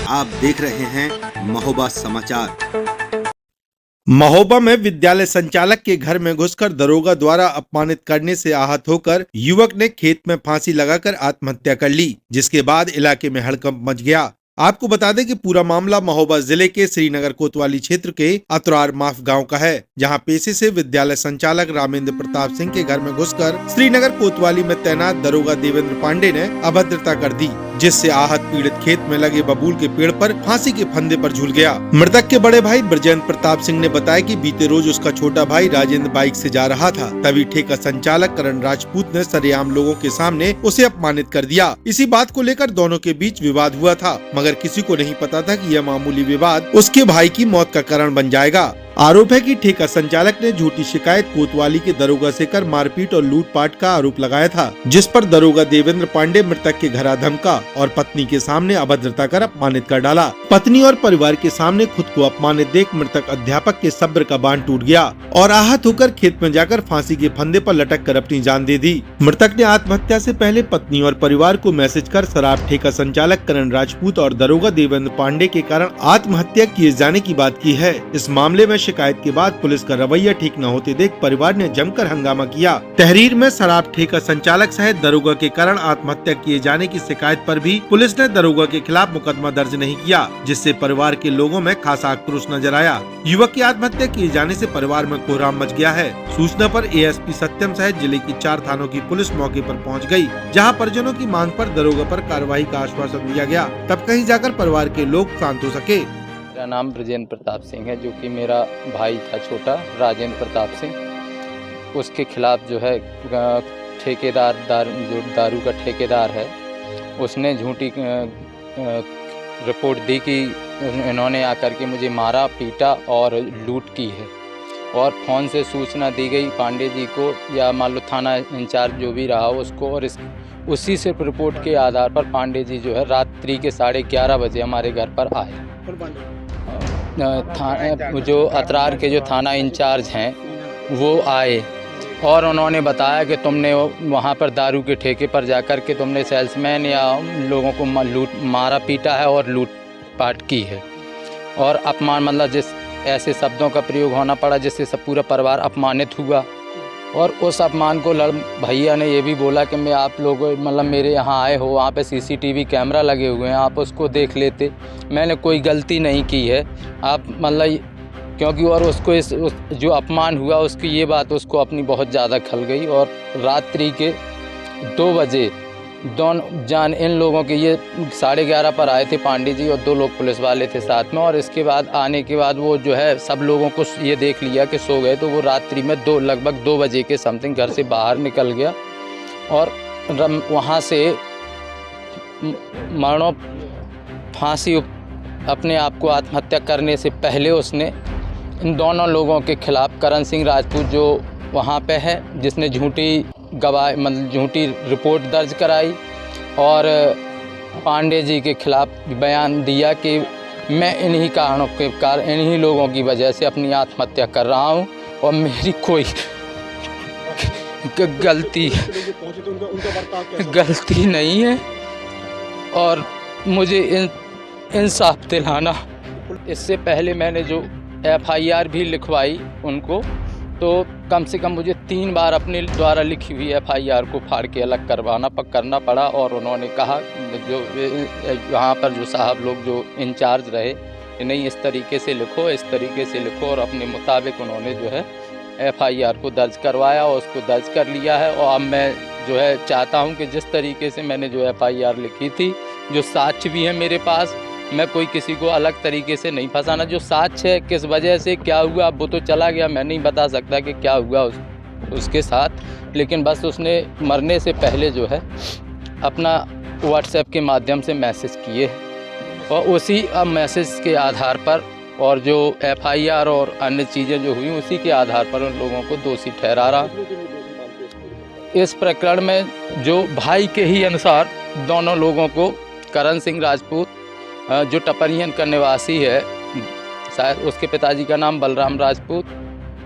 आप देख रहे हैं महोबा समाचार। महोबा में विद्यालय संचालक के घर में घुसकर दरोगा द्वारा अपमानित करने से आहत होकर युवक ने खेत में फांसी लगाकर आत्महत्या कर ली, जिसके बाद इलाके में हड़कंप मच गया। आपको बता दें कि पूरा मामला महोबा जिले के श्रीनगर कोतवाली क्षेत्र के अतरार माफ गांव का है, जहां पेशे से विद्यालय संचालक रामेंद्र प्रताप सिंह के घर में घुसकर श्रीनगर कोतवाली में तैनात दरोगा देवेंद्र पांडे ने अभद्रता कर दी, जिससे आहत पीड़ित खेत में लगे बबूल के पेड़ पर फांसी के फंदे पर झूल गया। मृतक के बड़े भाई ब्रजेंद्र प्रताप सिंह ने बताया कि बीते रोज उसका छोटा भाई राजेंद्र बाइक से जा रहा था, तभी ठेका संचालक करण राजपूत ने सरेआम लोगों के सामने उसे अपमानित कर दिया। इसी बात को लेकर दोनों के बीच विवाद हुआ था, मगर किसी को नहीं पता था कि यह मामूली विवाद उसके भाई की मौत का कारण बन जाएगा। आरोप है कि ठेका संचालक ने झूठी शिकायत कोतवाली के दरोगा से कर मारपीट और लूटपाट का आरोप लगाया था, जिस पर दरोगा देवेंद्र पांडे मृतक के घर धमका और पत्नी के सामने अभद्रता कर अपमानित कर डाला। पत्नी और परिवार के सामने खुद को अपमानित देख मृतक अध्यापक के सब्र का बांध टूट गया और आहत होकर खेत में जाकर फांसी के फंदे पर लटक कर अपनी जान दे दी। मृतक ने आत्महत्या से पहले पत्नी और परिवार को मैसेज कर शराब ठेका संचालक करण राजपूत और दरोगा देवेंद्र पांडे के कारण आत्महत्या किए जाने की बात की है। इस मामले में शिकायत के बाद पुलिस का रवैया ठीक न होते देख परिवार ने जमकर हंगामा किया। तहरीर में शराब ठेका संचालक सहित दरोगा के कारण आत्महत्या किए जाने की शिकायत पर भी पुलिस ने दरोगा के खिलाफ मुकदमा दर्ज नहीं किया, जिससे परिवार के लोगों में खासा आक्रोश नजर आया। युवक की आत्महत्या किए जाने से परिवार में कोहराम मच गया है। सूचना पर एएसपी सत्यम सहित जिले की 4 थानों की पुलिस मौके पर पहुंच गई, जहां परिजनों की मांग पर दरोगा पर कार्रवाई का आश्वासन दिया गया, तब कहीं जाकर परिवार के लोग शांत हो सके। मेरा नाम ब्रजेंद्र प्रताप सिंह है, जो कि मेरा भाई था छोटा राजेंद्र प्रताप सिंह। उसके खिलाफ जो है ठेकेदार जो दारू का ठेकेदार है, उसने झूठी रिपोर्ट दी कि इन्होंने आकर के मुझे मारा पीटा और लूट की है, और फ़ोन से सूचना दी गई पांडे जी को या मान लो थाना इंचार्ज जो भी रहा उसको, और उसी से रिपोर्ट के आधार पर पांडे जी जो है रात्रि के 11:30 बजे हमारे घर पर आए। जो अतरार के जो थाना इंचार्ज हैं वो आए और उन्होंने बताया कि तुमने वहाँ पर दारू के ठेके पर जाकर के तुमने सेल्समैन या लोगों को मारा पीटा है और लूटपाट की है, और अपमान मतलब जिस ऐसे शब्दों का प्रयोग होना पड़ा जिससे सब पूरा परिवार अपमानित हुआ। और उस अपमान को भैया ने ये भी बोला कि मैं आप लोगों मतलब मेरे यहाँ आए हो, वहाँ पे सीसीटीवी कैमरा लगे हुए हैं, आप उसको देख लेते, मैंने कोई गलती नहीं की है आप मतलब, क्योंकि और उसको जो अपमान हुआ उसकी ये बात उसको अपनी बहुत ज़्यादा खल गई। और रात्रि के 2 बजे दोनों इन लोगों के ये 11:30 पर आए थे पांडे जी, और 2 लोग पुलिस वाले थे साथ में, और इसके बाद आने के बाद वो जो है सब लोगों को ये देख लिया कि सो गए, तो वो रात्रि में लगभग 2 बजे के समथिंग घर से बाहर निकल गया और वहाँ से मरणों फांसी अपने आप को आत्महत्या करने से पहले उसने इन दोनों लोगों के खिलाफ करण सिंह राजपूत जो वहाँ पे है, जिसने झूठी गवाही मतलब झूठी रिपोर्ट दर्ज कराई, और पांडे जी के खिलाफ बयान दिया कि मैं इन्हीं कारणों के कारण इन्हीं लोगों की वजह से अपनी आत्महत्या कर रहा हूं और मेरी कोई गलती नहीं है और मुझे इंसाफ दिलाना। इससे पहले मैंने जो FIR भी लिखवाई उनको, तो कम से कम मुझे 3 बार अपने द्वारा लिखी हुई FIR को फाड़ के अलग करना पड़ा। और उन्होंने कहा जो यहाँ पर जो साहब लोग जो इंचार्ज रहे कि नहीं इस तरीके से लिखो, इस तरीके से लिखो, और अपने मुताबिक उन्होंने जो है FIR को दर्ज करवाया और उसको दर्ज कर लिया है। और अब मैं जो है चाहता हूँ कि जिस तरीके से मैंने जो FIR लिखी थी, जो साक्ष्य भी है मेरे पास, मैं कोई किसी को अलग तरीके से नहीं फंसाना। जो साक्ष्य है किस वजह से क्या हुआ अब वो तो चला गया, मैं नहीं बता सकता कि क्या हुआ उसके साथ, लेकिन बस उसने मरने से पहले जो है अपना WhatsApp के माध्यम से मैसेज किए, और उसी अब मैसेज के आधार पर और जो FIR और अन्य चीज़ें जो हुई उसी के आधार पर उन लोगों को दोषी ठहरा रहा। इस प्रकरण में जो भाई के ही अनुसार दोनों लोगों को करण सिंह राजपूत जो टपरियन का निवासी है, शायद उसके पिताजी का नाम बलराम राजपूत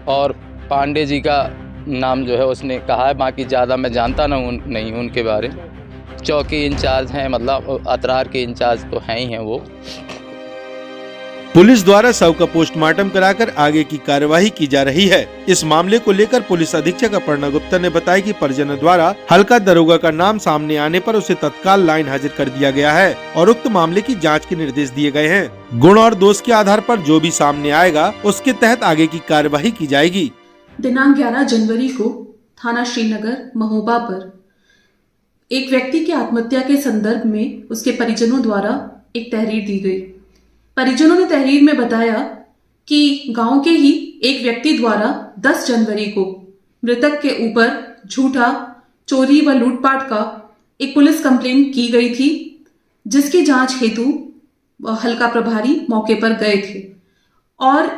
और पांडे जी का नाम जो है उसने कहा है, बाकी ज़्यादा मैं जानता नहीं उनके बारे। चौकी इंचार्ज हैं, मतलब अतरार के इंचार्ज तो हैं ही हैं वो। पुलिस द्वारा शव का पोस्टमार्टम कराकर आगे की कार्यवाही की जा रही है। इस मामले को लेकर पुलिस अधीक्षक अपर्णा गुप्ता ने बताया कि परिजनों द्वारा हल्का दरोगा का नाम सामने आने पर उसे तत्काल लाइन हाजिर कर दिया गया है और उक्त मामले की जांच के निर्देश दिए गए हैं। गुण और दोष के आधार पर जो भी सामने आएगा उसके तहत आगे की कार्यवाही की जाएगी। दिनांक 11 जनवरी को थाना श्रीनगर महोबा पर एक व्यक्ति की आत्महत्या के संदर्भ में उसके परिजनों द्वारा एक तहरीर दी गई। परिजनों ने तहरीर में बताया कि गांव के ही एक व्यक्ति द्वारा 10 जनवरी को मृतक के ऊपर झूठा चोरी व लूटपाट का एक पुलिस कंप्लेंट की गई थी, जिसकी जांच हेतु हल्का प्रभारी मौके पर गए थे। और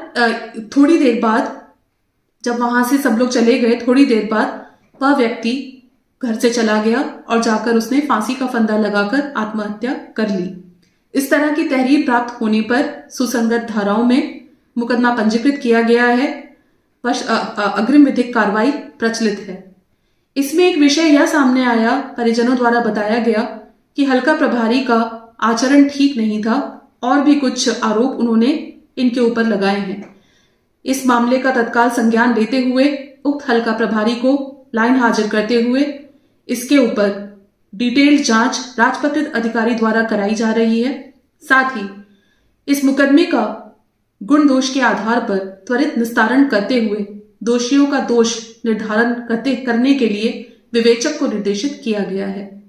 थोड़ी देर बाद जब वहां से सब लोग चले गए, थोड़ी देर बाद वह व्यक्ति घर से चला गया और जाकर उसने फांसी का फंदा लगाकर आत्महत्या कर ली। इस तरह की तहरीर प्राप्त होने पर सुसंगत धाराओं में मुकदमा पंजीकृत किया गया है। अग्रिम विधिक कार्रवाई प्रचलित है। इसमें एक विषय यह सामने आया, परिजनों द्वारा बताया गया कि हल्का प्रभारी का आचरण ठीक नहीं था और भी कुछ आरोप उन्होंने इनके ऊपर लगाए हैं। इस मामले का तत्काल संज्ञान लेते हुए उक्त हल्का प्रभारी को लाइन हाजिर करते हुए इसके ऊपर डिटेल्ड जांच राजपत्रित अधिकारी द्वारा कराई जा रही है। साथ ही इस मुकदमे का गुण दोष के आधार पर त्वरित निस्तारण करते हुए दोषियों का दोष निर्धारण करने के लिए विवेचक को निर्देशित किया गया है।